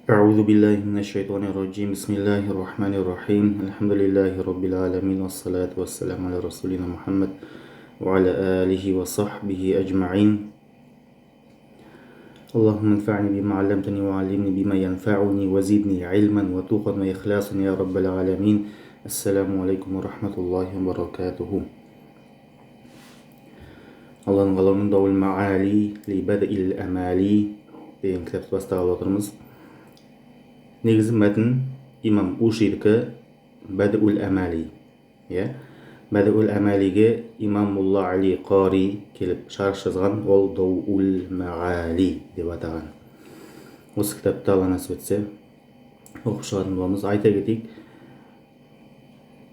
أعوذ بالله من الشيطان الرجيم بسم الله الرحمن الرحيم الحمد لله رب العالمين والصلاة والسلام على رسولنا محمد وعلى آله وصحبه أجمعين اللهم انفعني بما علمتني وعلمني بما ينفعني وزدني علما وتوقا وإخلاصا يا رب العالمين السلام عليكم ورحمة الله وبركاته Allah'ın qalamın davul maali li bada'il amali degan kitobni boshlab o'tirmiz. Негізі мәтін имам Ушидікі Бәдіул Әмәли. Бәдіул Әмәлиге имам-Мулла Али Қари келіп шарх жазған, ол Дауул Маали деп атаған. Осы кітапты Алла нәсіп етсе оқып шығатын боламыз. Айта кетейік,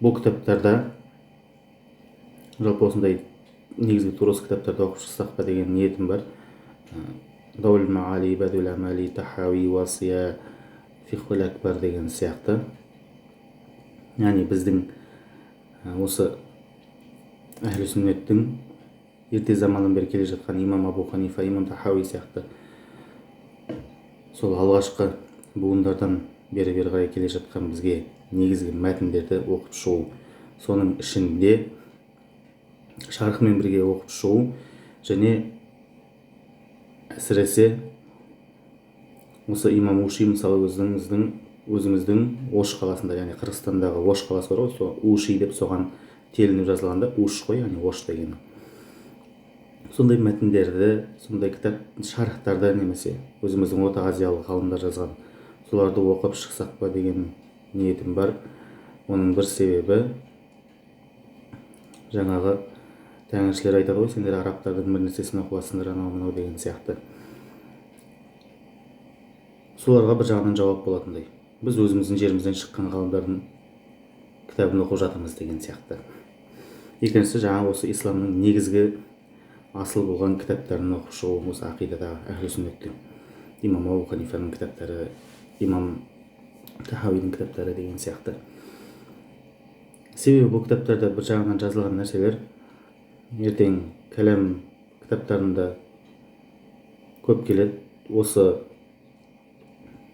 бұл кітаптарда жалпы осындай негізгі турос кітаптарды оқып шықсақ па деген ниетім бар. Дауул Маали, Бәдіул Әмәли, Тахауи, Уасия, Фихул Акбар деген сияқты. Яғни біздің осы әхлі сүннеттің ерте заманнан бері келе жатқан имам Абу Ханифа, имам Тахауи сияқты сол алғашқы буындардан бері қарай келе жатқан бізге негізгі мәтіндерді оқып шығу, соның ішінде шархымен бірге оқып шығу және әсіресе осы имам Уши мысалы өзіміздің Ош қаласында, яғни Қырғызстандағы Ош қаласы бар ғой, сол Уши деп соған телініп жазылғанда Уш қой, яғни Ош деген. Сондай мәтіндерді, сондай кітап шархтарды немесе өзіміздің орта азиялық ғалымдар жазған, соларды оқып шықсақ па деген ниетім бар. Оның бір себебі жаңағы тәңіршілер айтады ғой, сендер арабтардың бір нәрсесін оқыватсыңдар анау деген сияқты. Соларға бір жағынан жауап болатындай. Біз өзіміздің жерімізден шыққан ғалымдардың кітабын оқып жатырмыз деген сияқты. Екіншісі жаңағы осы исламның негізгі асыл болған кітаптарын оқып шығу, осы ақидадағы әхлі сүннеттің имам Абу Ханифаның кітаптары, имам Тахауидің кітаптары деген сияқты. Себебі бұл кітаптарда бір жағынан жазылған нәрселер ертең кәлем кітаптарында көп келеді. Осы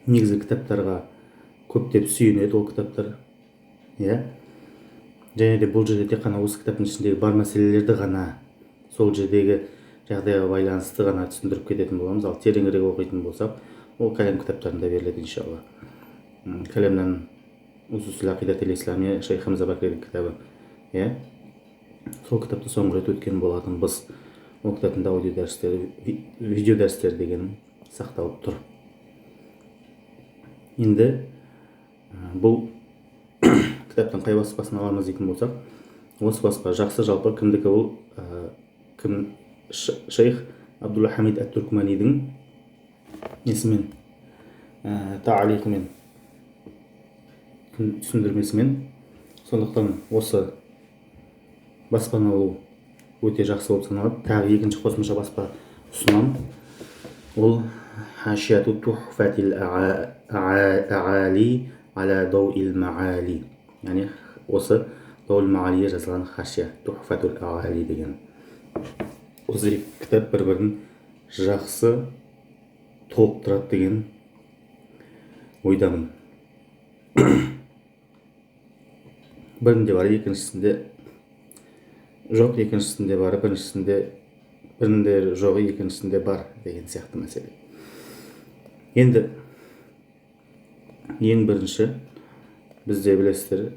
негізгі кітаптарға көптеп сүйенеді ол кітаптар. Және де бұл жерде тек қана осы кітаптың ішіндегі бар мәселелерді ғана сол жердегі жағдайға байланысты ғана түсіндіріп кететін боламыз. Ал тереңірек оқитын болсақ, ол кәлем кітаптарында беріледі иншалла. Кәлемнен Усулул Ақидатил Исламия Шейх Хамза Бакридің кітабы. Сол кітапты соңғы рет өткен болатынбыз. Ол кітаптың аудио дәрістері, видео дәрістері деген сақталып тұр. Енді бұл кітаптың қай баспасын аламыз дейтін болсақ, осы баспа жақсы. Жалпы кімдікі ол? Шейх Абдулла Хамид Ат-Туркманидің несімен, таалиқымен, түсіндірмесімен. Сондықтан осы баспаны алу өте жақсы болып саналады. Тағы екінші қосымша баспа ұсынамын. Ол Хашияту Тухфатил Аали аля Дауил Маали. Яғни осы Дауил Маалиге жазылған Хашия Тухфатул Аали деген. Осы екі кітап бір-бірін жақсы толықтырады деген ойдамын. Бірінде бар, екіншісінде жоқ, екіншісінде бар, бірінде жоқ, екіншісінде бар деген сияқты мәселе. Енді ең бірінші бізде білесіздер,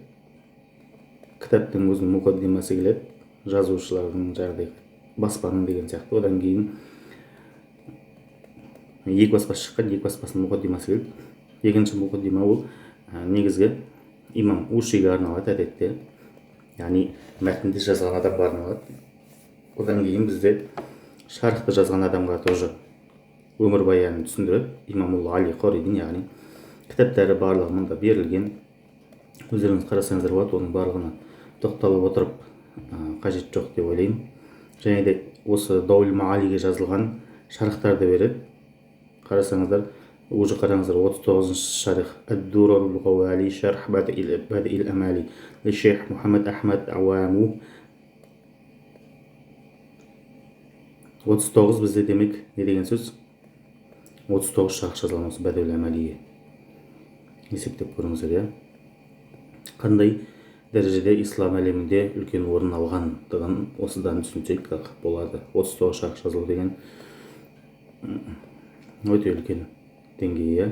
кітаптың өзінің мұқаддимасы келеді, жазушылардың жағдай, баспаның деген сияқты. Одан кейін екі баспасы шыққан, екі баспасының мұқаддимасы келді. Екінші мұқаддима ол негізгі имам Ушиге арналады әдетте, яғни мәтінді жазған адамға арналады. Одан кейін бізде шархты жазған адамға тоже өмірбаянын түсіндіреді. Имам-Мулла Али Қаридің, яғни кітаптары барлығы мұнда берілген. Өздеріңіз қарасаңыздар болады, оның барлығына тоқталып отырып қажет жоқ деп ойлаймын. Және де осы Дауил Маалиге жазылған шархтарды береді. Қарасаңыздар, уже қараңыздар, 39-шы шарх Ад-Дурарул Гауали шарх Бадиил Амали ли Шейх Мухаммад Ахмад Ауаму. 39 бізде демек не деген сөз? 39 шарх жазылған осы Бадиул Амалиге. есептеп көріңіздер, иә. Қандай дәрежеде ислам әлемінде үлкен орын алғандығын осыдан түсінсек болады. 39 шарх жазылу деген өте үлкен деңгей, иә.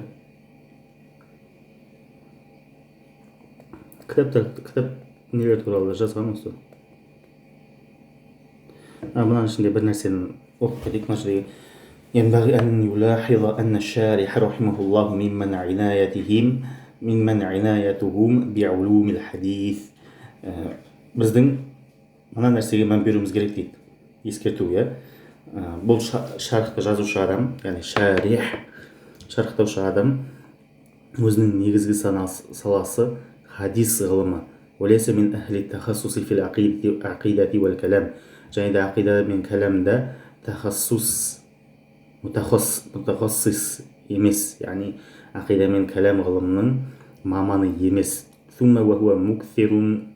Кітап нелер туралы жазған осы. Мынаның ішінде бір нәрсені оқып кетейік. Мына жерге ينبغي أن يلاحظ أن الشارح رحمه الله ممن عنايتهم بعلوم الحديث. Біздің мына нәрсеге мән беруіміз керек дейді. Ескерту, иә. Бұл шархты жазушы адам, яғни шархтаушы адам өзінің негізгі саласы хадис ғылымы. وليس من أهل التخصص في العقيدة والكلام. және де ақида мен кәламда мутахассис емес, яғни ақида мен кәлам ғылымның маманы емес. ثم وهو مكثر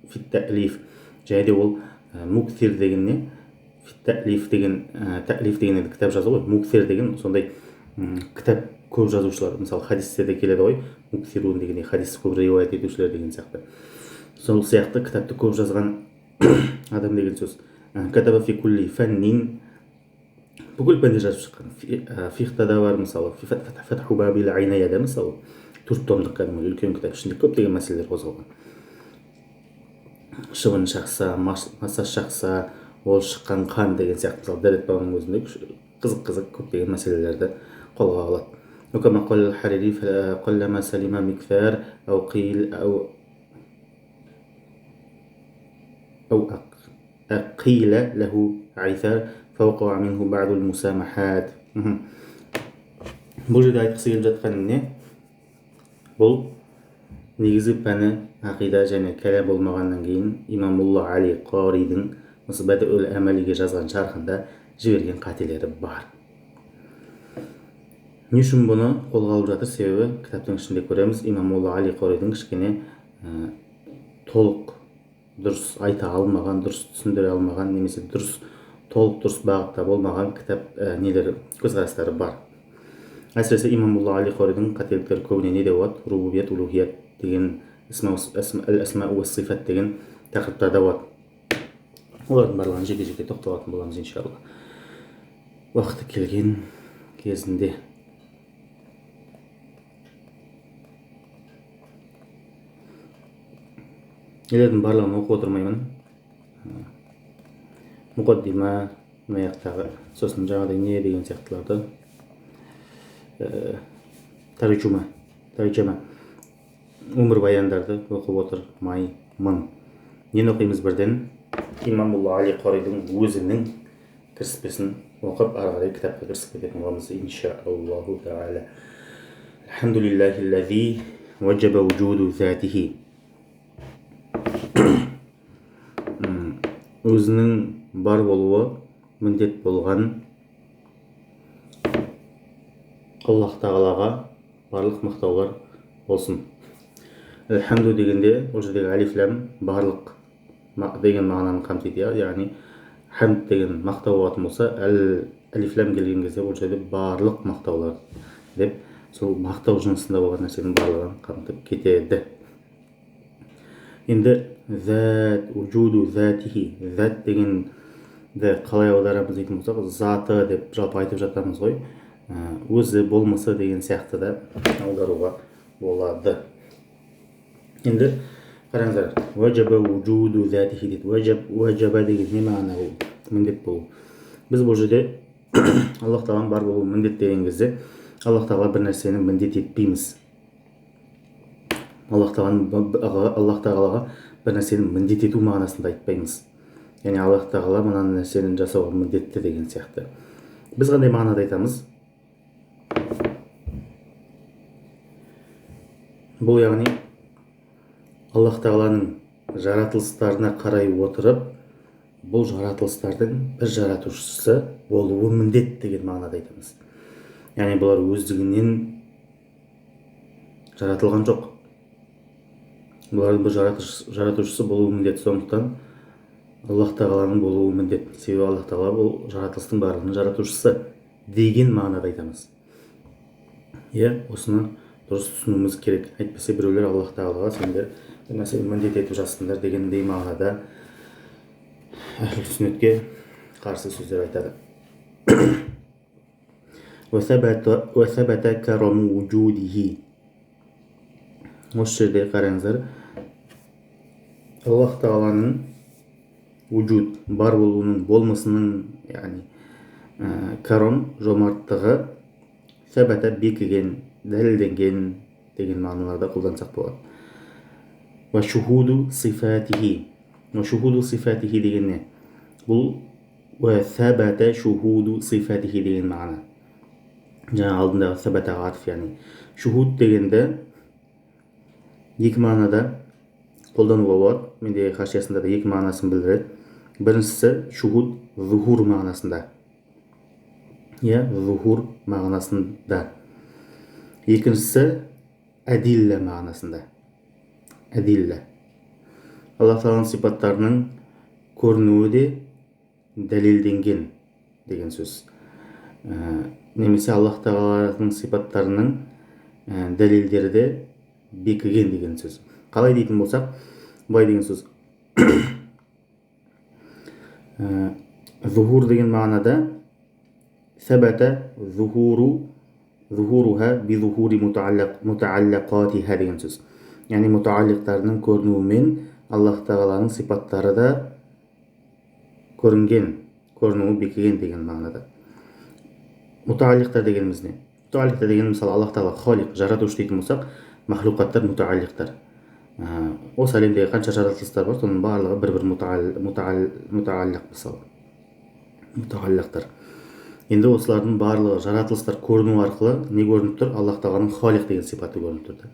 في التأليف. және де ол муксир деген не? Тәлиф деген кітап жазу ғой. Муксир деген сондай кітап көп жазушылар. Мысалы хадистерде келеді ғой, муксирун деген хадис көп риуаят етушілер деген сияқты. Сол сияқты кітапты көп жазған адам деген сөз. Катаба фи кулли фаннин, бүкіл пәнде жазып шыққан. Фихта да бар, мысалы фатху бабил айнаяда, мысалы 4 томдық кәдімгі үлкен кітап, ішінде көптеген мәселелер қозғалған. Шыбын шақса, маса шақса, ол шыққан қан деген сияқты, мысалы дәрет бабының өзінде қызық көптеген мәселелерді қолға алады. وكما قال الحريري فقلما سلم مكثار أو قيل له عيثار فوقع منه بعض المسامحات. Бұл жерде айтқысы келіп жатқан не? Бұл негізгі пәні ақида және кәлам болмағаннан кейін имамулла Али Қаридің осы Бәдіул Әмәлиге жазған шархында жіберген қателері бар. Не үшін бұны қолға алып жатыр? Себебі кітаптың ішінде көреміз, имамулла Али Қаридің кішкене толық дұрыс айта алмаған, дұрыс түсіндіре алмаған, немесе дұрыс бағытта болмаған кітап көзқарастары бар. Әсіресе имамулла Али Қаридің қателіктері көбіне неде болады? Рубубият, улухият деген, әл-әсма уа сифат деген тақырыптарда болады. Олардың барлығын жеке тоқталатын боламыз иншалла, уақыты келген кезінде. Елердің барлығын оқып отырмаймын. Мұқаддима, маяқтағы, сосын жаңағыдай не деген сияқтыларды, таржума, өмір баяндарды оқып отырмаймын. Нені оқимыз бірден? Имамулла Али Қаридің өзінің кіріспесін оқып, ары қарай кітапқа кірісіп кететін боламыз иншааллаху тағала. Алхамдулиллахи лази ваджаба вуджуду затихи. Өзінің бар болуы міндет болған Аллах тағалаға барлық мақтаулар болсын. Алхамду дегенде ол жердегі алифлам барлық деген мағынаны қамтиды, яғни хамд деген мақтау болатын болса, алифлам келген кезде ол жерде барлық мақтаулар деп, сол мақтау жынысында болған нәрсенің барлығын қамтып кетеді. Енді зат, уджуду затихи, зат дегенді қалай аударамыз дейтін болсақ, заты деп жалпы айтып жатамыз ғой, өзі болмысы деген сияқты да аударуға болады. Енді қараңыздар, ваджаба уджуду затихи дейді. Ваджаба деген не мағына? Ол міндет болу. Біз бұл жерде Аллах тағаланың бар болуы міндет деген кезде Аллах тағала бір нәрсені міндет етпейміз. Аллах тағалаға бір нәрсені міндет ету мағынасында айтпаймыз. Яғни Аллах тағала мына нәрсені жасауға міндетті деген сияқты. Біз қандай мағынада айтамыз? Бұл яғни Аллах тағаланың жаратылыстарына қарай отырып, бұл жаратылыстардың бір жаратушысы болуы міндет деген мағынада айтамыз. Яғни бұлар өздігінен жаратылған жоқ. Бұлардың бір жаратушысы болуы міндет. Сондықтан Аллах тағаланың болуы міндет. Себебі Аллах тағала бұл жаратылыстың барлығының жаратушысы деген мағынада айтамыз. Осыны дұрыс түсінуіміз керек. Әйтпесе біреулер Аллах тағалаға сендер бір нәрсені міндет етіп жатсыңдар дегендей мағынада әхлі сүннетке қарсы сөздер айтады. وثبت كرم وجوده. Осы жерде қараңыздар, Аллах тағаланың вуджуд, бар болуының, болмысының, яғни каром, жомарттығы, сәбәті бекіген, дәлелденген деген мағыналарда қолдансақ болады. Ва шухуду сифатихи. Ва шухуду сифатихи деген не? Бұл ва сәбәті шухуду сифатихи деген мағына. Жаңа алдындағы сәбәтаға атф, яғни шухуд дегенді екі мағынада қолдануға болады. Менде хашиясында да екі мағынасын білдіреді. Біріншісі шухуд зухур мағынасында. Зухур мағынасында. Екіншісі әдилля мағынасында. Әдилля. Аллах тағаланың сипаттарының көрінуі де дәлелденген деген сөз. Немесе Аллах тағаланың сипаттарының дәлелдері де бекіген деген сөз. Қалай дейтін болсақ, былай деген сөз. Зухур деген мағынада сәбәті зухуруха би зухури мутааллақатиха деген сөз. Яғни мутааллиқтарының көрінуімен Аллах тағаланың сипаттары да көрінген, көрінуі бекіген деген мағынада. Мутааллиқтар дегеніміз не? Мутааллиқтар деген мысалы Аллах тағала халиқ, жаратушы дейтін болсақ, махлуқаттар мутааллиқтар. Осы әлемдегі қанша жаратылыстар бар, соның барлығы бір-бір мутааллиқ мысалы. Мутааллиқтар. Енді осылардың барлығы жаратылыстар көріну арқылы не көрініп тұр? Аллах тағаланың халиқ деген сипаты көрініп тұрды.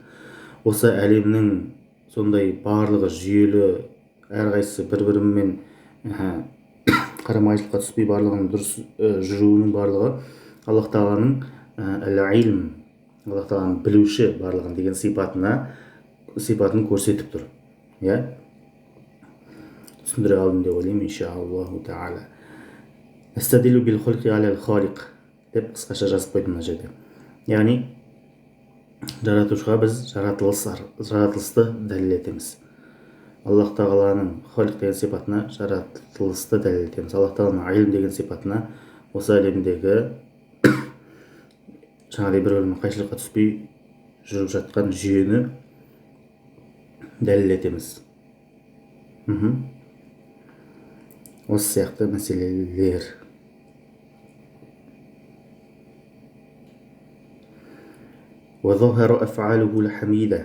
Осы әлемнің сондай барлығы жүйелі, әрқайсысы бір-бірімен қарамайшылыққа түспей барлығының дұрыс жүруінің барлығы Аллах тағаланың әл-илм, Аллах тағаланың білуші барлығын деген сипатын көрсетіп тұр. Түсіндіре алдым деп ойлаймын, иншааллаху тағала. Әстадилу бил хулқи алал халиқ деп қысқаша жазып қойдым мына жерде. Яғни жаратушыға біз жаратылысты дәлел етеміз. Аллах тағаланың халиқ деген сипатына жаратылысты дәлел етеміз. Аллах тағаланың илм деген сипатына осы әлемдегі жаңағыдай бір-бірімен қайшылыққа түспей жүріп жатқан жүйені дәлел етеміз. Осы сияқты мәселелер. وظهر أفعاله الحميدة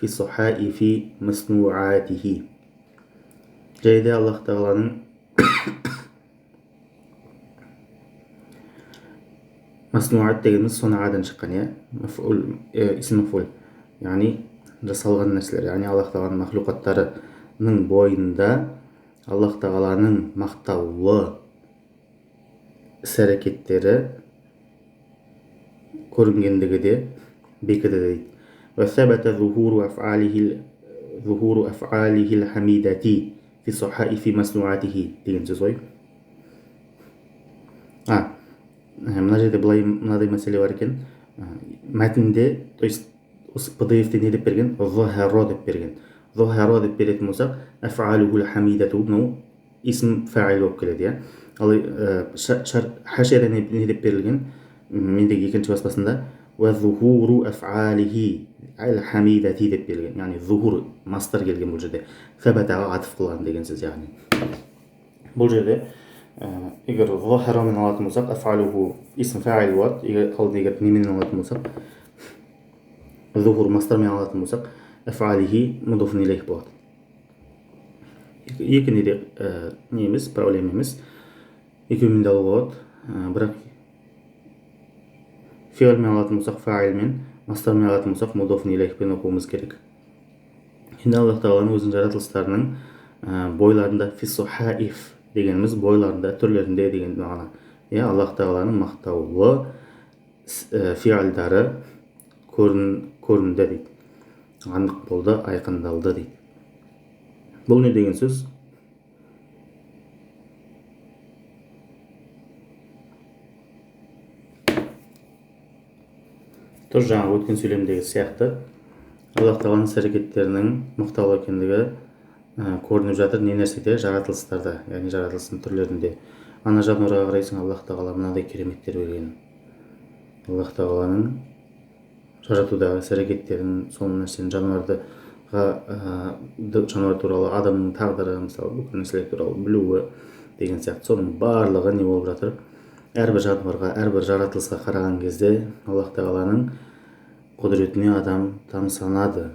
في صحائف مصنوعاته. Жайда Аллах тағаланың маснуат дегеніміз сонадан шыққан, исм мафул, яғни жасалған нәрселер. Яғни Аллах тағаланың махлуқаттарының бойында Аллах тағаланың мақтаулы іс-әрекеттері көрінгендігі де бекіді дейді. وَثَبَتَ ظُهُورُ أَفْعَالِهِ الْحَمِيدَةِ فِي صَحَائِفِ مَصْنُوعَاتِهِ деген сөз ғой. Мына жерде мынадай мәселе бар екен. Мәтінде, то есть осы PDF-те не деп берген? ظَهَرَ деп берген. ظَهَرَ деп беретін болсақ, أَفْعَالُهُ الْحَمِيدَةُ мынау исм фаил болып келеді. Ал хашияда не деп берілген? Мендегі екінші баспасында وَظُهُورُ أَفْعَالِهِ الْحَمِيدَةِ деп берілген. Яғни зухур мастар келген бұл жерде. Сәбәтаға атып қылған деген сөз. Яғни бұл жерде егер ظَهَرَмен алатын болсақ, أَفْعَالُهُ исм фаил болады. Егер немен алатын болсақ, зухур мастармен алатын болсақ, أَفْعَالِهِ мудофун илейх болады. Екінде де не емес, проблема емес. Екеуімен де алуға болады. Бірақ фиғылмен алатын болсақ, фаилмен, мастармен алатын болсақ, мудофун илейхпен оқуымыз керек. Енді Аллах тағаланың өзінің жаратылыстарының бойларында фиссухаиф дегеніміз бойларында, түрлерінде деген мағына. Аллах тағаланың мақтаулы фиғылдары көрінді дейді. Анық болды, айқындалды дейді. Бұл не деген сөз? тоже жаңағы өткен сөйлемдегі сияқты аллах тағаланың іс әрекеттерінің мықтау екендігі көрініп жатыр не нәрседе, жаратылыстарда, яғни жаратылыстың түрлерінде. Ана жануарға қарайсың, аллах тағала мынадай кереметтер берген. аллах тағаланың жаратудағы іс әрекеттерін, сол нәрсені жануар туралы адамның тағдыры, мысалы бүкіл нәрселер туралы білуі деген сияқты, соның барлығы не болып жатыр? Әрбір жануарға, әрбір жаратылысқа қараған кезде аллах тағаланың құдіретіне адам тамсанады.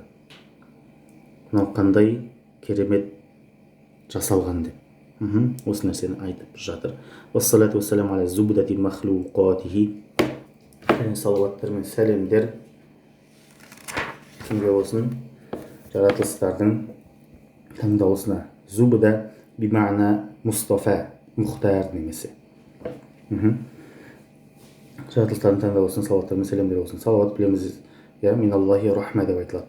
Мынау қандай керемет жасалған деп. Осы нәрсені айтып жатыр. Уассалату уассаламу аля зубдати махлуқатихи. Және салауаттар мен сәлемдер кімге болсын? Жаратылыстардың таңдаусына. Зубда бимағна Мустафа, мұхтар немесе. Жаратылыстардың таңдаусына салауаттар мен сәлемдер болсын. Салауат білеміз, миналлахи рахма деп айтылады.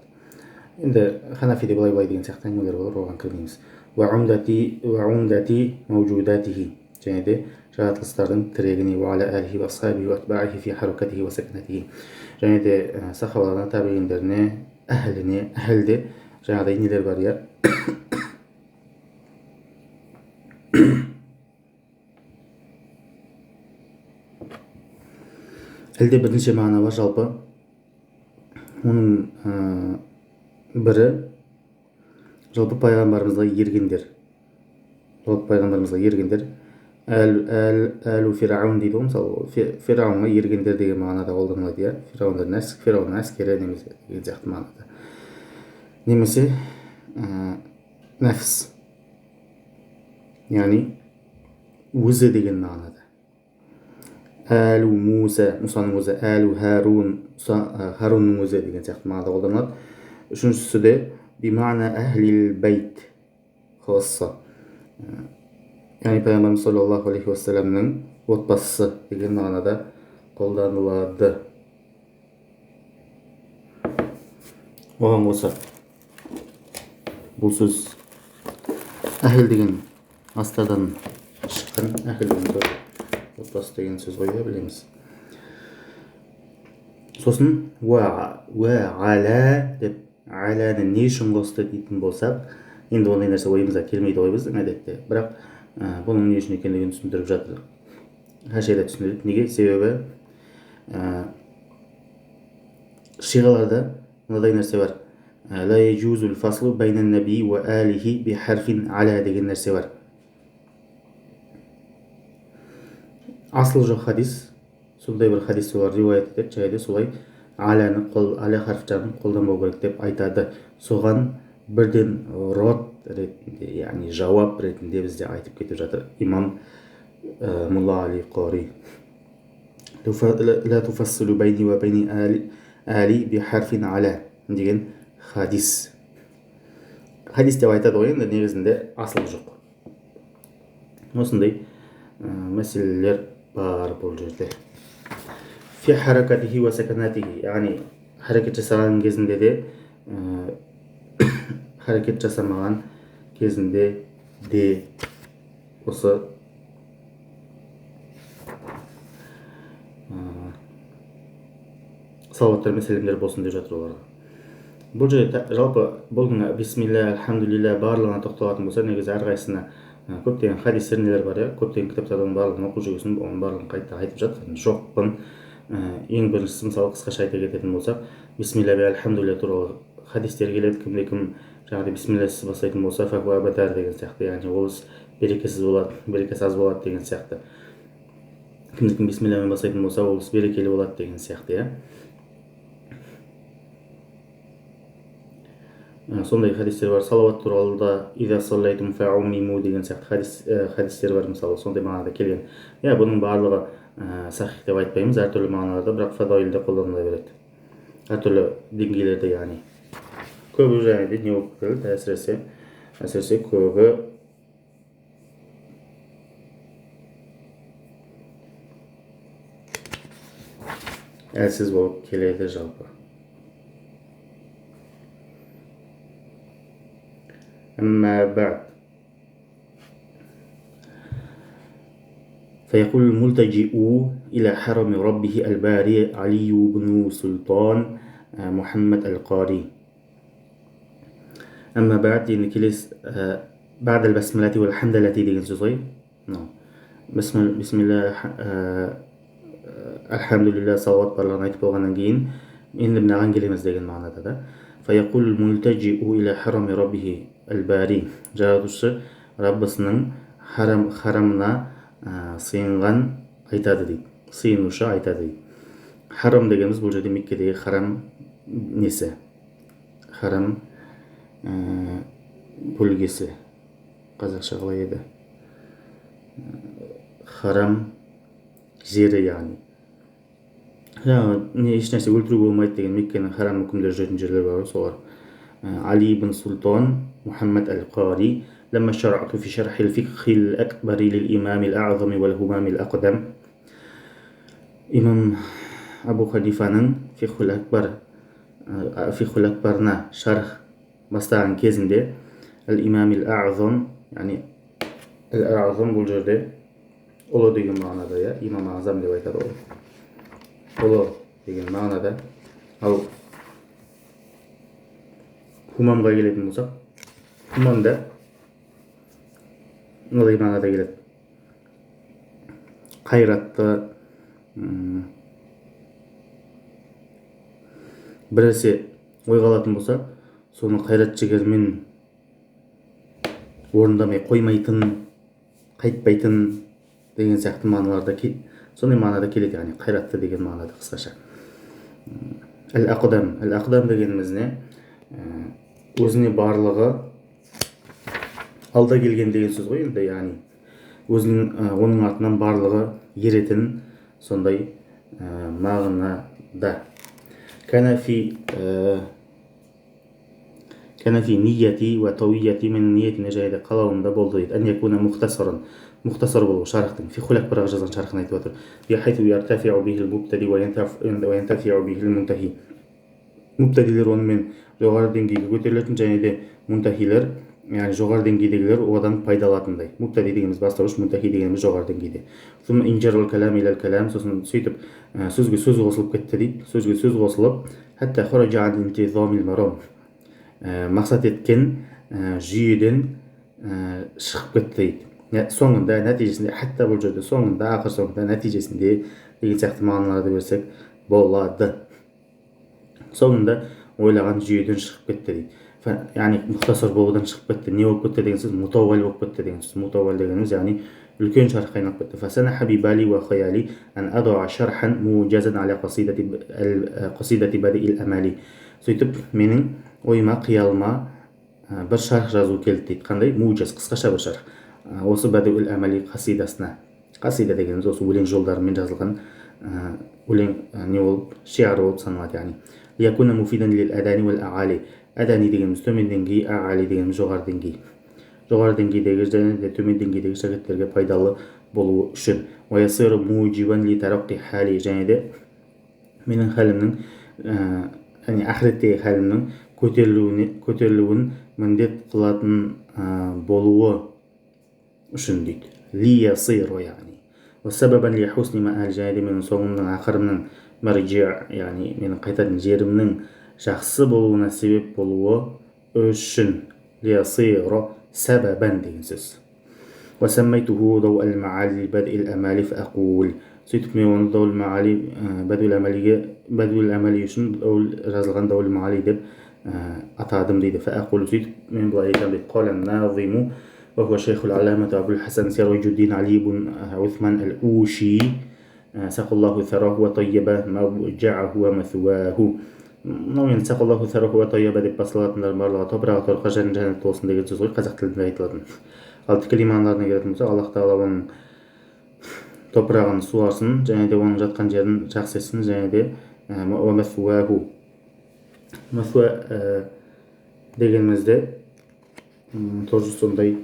Енді ханафиде былай деген сияқты әңгімелер бар, оған кірмейміз. Уәумдати маужудатихи, және де жаратылыстардың тірегіне, уәля әлихи ва асхабихи ва атбаихи фи харакатихи ва сакнатихи, және де сахабаларына, табиғиндеріне, әхілде жаңағыдай нелер бар, иә. Әлде бірнеше мағына бар жалпы. Оның бірі жалпы пайғамбарымызға ергендер. Әлу фираун дейді ғой, мысалы фирауынға ергендер деген мағынада қолданылады, иә. Фирауынның әскері немесе деген сияқты мағынада. Немесе нәфс, яғни өзі деген мағынада. Әлу Муса, Мусаның өзі, әлу Харун, Харунның өзі деген сияқты мағынада қолданылады. Үшіншісі де бимағна әхлил бәйт хосса, яғни пайғамбарымыз саллаллаху алейхи уассаламның отбасысы деген мағынада қолданылады. Оған қоса бұл сөз әхіл деген астардан шыққан, әхіл деген отбасы деген сөз ғой, білеміз. Сосын уә-аля деп әләні не үшін қосты дейтін болсақ, енді ондай нәрсе ойымызға келмейді ғой біздің әдетте, бірақ бұның не үшін екендігін түсіндіріп жатыр. Хашияда түсіндіреді. Неге? Себебі шиғаларда мынадай нәрсе бар. Ла яджузул фаслу байнан наби ва алихи би харфин аля деген нәрсе бар. Асыл жоқ хадис, сондай бір хадис олар риуаят етеді, жайды солай аля харфтарын қолданбау керек деп айтады. Соған бірден рот ретінде, яғни жауап ретінде бізде айтып кетіп жатыр имам Мулла Али Қори. Ла туфассилу байни ва байни али би харфин аля деген хадис. Хадис деп айтады ғой, енді негізінде асыл жоқ. Осындай мәселелер бар бұл жерде. Фи харакатихи ва саканатихи, яғни харекет жасаған кезінде де, харекет жасамаған кезінде де осы салауаттар мен сәлемдер болсын деп жатыр оларға. Бұл жерде жалпы бұл бисмилля, альхамдулилля барлығына тоқталатын болса, негізі әрқайсысына көптеген хадистер нелер бар, көптеген кітаптардың барлығын оқу жүргізіп, оның барлығын қайта айтып жатқан жоқпын. Ең біріншісі, мысалы қысқаша айта кететін болсақ, бисмилля бе альхамдулилля туралы хадистер келеді. Кімде-кім жаңағыдай бисмиллясыз бастайтын болса, фахуа абатар деген сияқты, яғни ол іс берекесіз болады, берекесі аз болады деген сияқты. Кімде-кім бисмиллямен бастайтын болса, ол іс берекелі болады деген сияқты, иә. Сондай хадистер бар. Салауат туралы да ида саллайтум фаумиму деген сияқты хадистер бар, мысалы сондай мағынада келген. Иә, бұның барлығы сахих деп айтпаймыз, әртүрлі мағыналарда, бірақ фадаилде қолданыла береді. Әртүрлі деңгейлерде, яғни. Көбі және де не болып келеді, әсіресе көбі әлсіз болып келеді жалпы. أما بعد فيقول الملتجئ إلى حرم ربه الباري علي بن سلطان محمد القاري. أما بعد يعني كليس بعد البسملة والحمد لله دegen söz ғой. Бисмилlah альхамдулилля салауат барлығын айтып болғаннан кейін енді мынаған келеміз деген мағынада да. فيقول الملتجئ إلى حرم ربه الباري, жаратушы Раббысының харамына сыйынған айтады дейді. Сыйынушы айтады дейді. Харам дегеніміз бұл жерде Меккедегі харам несі? Харам бөлгесі. Қазақша қалай еді? Харам жері яғни. Еш нәрсе өлтіруге болмайды деген Меккенің харам үкімдері жүретін жерлер бар, солар. علي بن سلطان محمد القاري لما شرعت في شرح الفقه الأكبر للإمام الأعظم والهمام الأقدم. إمام أبو خليفة فقه الأكبرنا شرح бастаған кезінде الإمام الأعظم, يعني الأعظم бұл жерде ұлы деген мағынада, я, имам азам деп айтады ғой. Ұлы деген мағынада. Ал хумамға келетін болсақ, хумам да мынадай мағынада келеді. Қайратты, біресе ойға алатын болса, соны қайрат жігермен орындамай қоймайтын, қайтпайтын деген сияқты мағыналарда сондай мағынада келеді, яғни қайратты деген мағынада қысқаша. Әл-Ақдам дегеніміз не? Өзіне барлығы алда келген деген сөз ғой енді, яғни оның артынан барлығы еретін сондай мағынада. كان في نيتي وطويتي من نية نجاهد қалауымда болды дейді. أن يكون مختصر болу шарықтың فقه الأكبر жазған шарқын айтып отыр. بحيث يرتفع به المبتدئ وينتفع به المنتهي. Мубтадилер онымен жоғары деңгейге көтерілетін, және де мунтахилер, яғни жоғары деңгейдегілер одан пайда алатындай. Мубтади дегеніміз бастауыш, мунтахи дегеніміз жоғары деңгейде. Сосын сөйтіп сөзге сөз қосылып кетті дейді. Сөзге сөз қосылып, хатта хуража ан интизамил марам, мақсат еткен жүйеден шығып кетті дейді. Соңында, нәтижесінде, хатта бұл жерде соңында, ақыр соңында, нәтижесінде деген сияқты мағыналарды берсек болады. Соңында ойлаған жүйеден шығып кетті дейді. Яғни мұхтасар болудан шығып кетті. Не болып кетті деген сөз? Мутаввал болып кетті деген сөз. Мутаввал дегеніміз яғни үлкен шархқа айналып кетті. فسنح ببالي وخيالي أن أضع شرحا موجزا على قصيدة بدء الأمالي. Сөйтіп менің ойыма, қиялыма бір шарх жазу келді дейді. Қандай? Мужаз, қысқаша бір шарх. Осы Бадуул Амали қасидасына. Қасида дегеніміз осы өлең жолдарымен жазылған өлең не болып, шиар болып саналады, яғни. Лиякуна муфидан лил адани вал аали. Адани дегеніміз төмен деңгей, аали дегеніміз жоғары деңгей. Жоғары деңгейдегі және де төмен деңгейдегі шәкірттерге пайдалы болуы үшін. Уаясиру мужибан ли тараққи хали, және де менің халімнің, яғни ақыреттегі халімнің көтерілуін міндет қылатын болуы үшін дейді. Лиясиру, яғни. Уасабабан ли хусни маал, және де менің соңымның, ақырымның марджи, яғни менің қайтатын жерімнің жақсы болуына себеп болуы үшін. Лиясиру сабабан деген сөз. Уасаммайтуху дау ал-маали бад'и al-амали фаақул. Сөйтіп мен оны дау al-маали, бад'и al-амали үшін жазылған дау al-маали деп атадым дейді. Фаақул, сөйтіп мен бұлай айтам дейді. Қала назиму وهو شيخ العلامة أبو الحسن سراج الدين علي بن عثمان الأوشي سقى الله ثراه وطيب مرجعه ومثواه. Мынау сақы Аллаху сараху ва тайяба деп басылатындар барлығы топырағы торқа жәннат болсын деген сөз ғой, қазақ тілінде айтылатын. Ал тікелей мағыналарына келетін болса, Аллах тағала оның топырағын суарсын, және де оның жатқан жерін жақсы етсін, және де мәсуаху. Мәсуа дегенімізде тоже сондай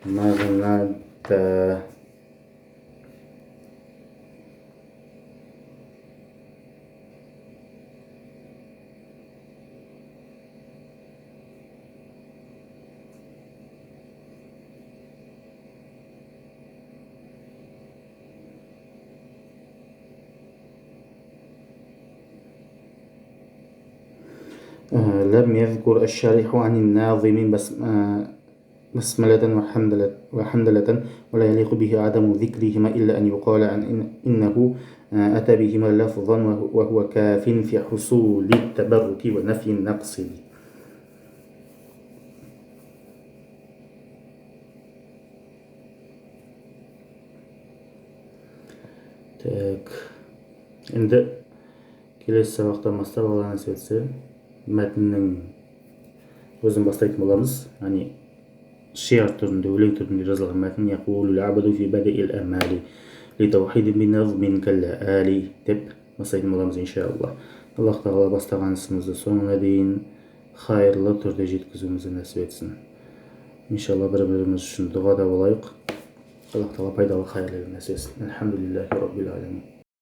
мағынада. لم يذكر الشارح عن الناظم بسملة وحمدلة ولا يليق به عدم ذكرهما إلا أن يقال عن إنه أتى بهما لفظا وهو كاف في حصول التبرك ونفي النقص. Endi kelesi sabaqdan boshlab Alloh nasib etsa matnning o'zini boshlайтын bo'lamiz. Ya'ni she'r turida, o'lik turida yozilgan matn yaqulul abdu fi bada'il amali li tawhid min nazmin kal-ali deb boshlайтын bo'lamiz inshaalloh. Alloh taolo boshlagan isimizni so'nguna deyin xayrli turda yetkazishimizni nasib etsin. İnşallah bir-birimiz uchun duoda bo'laylik. Alloh taolo foydali xayrlarni nasib etsin. Alhamdulillahi robbil alamin.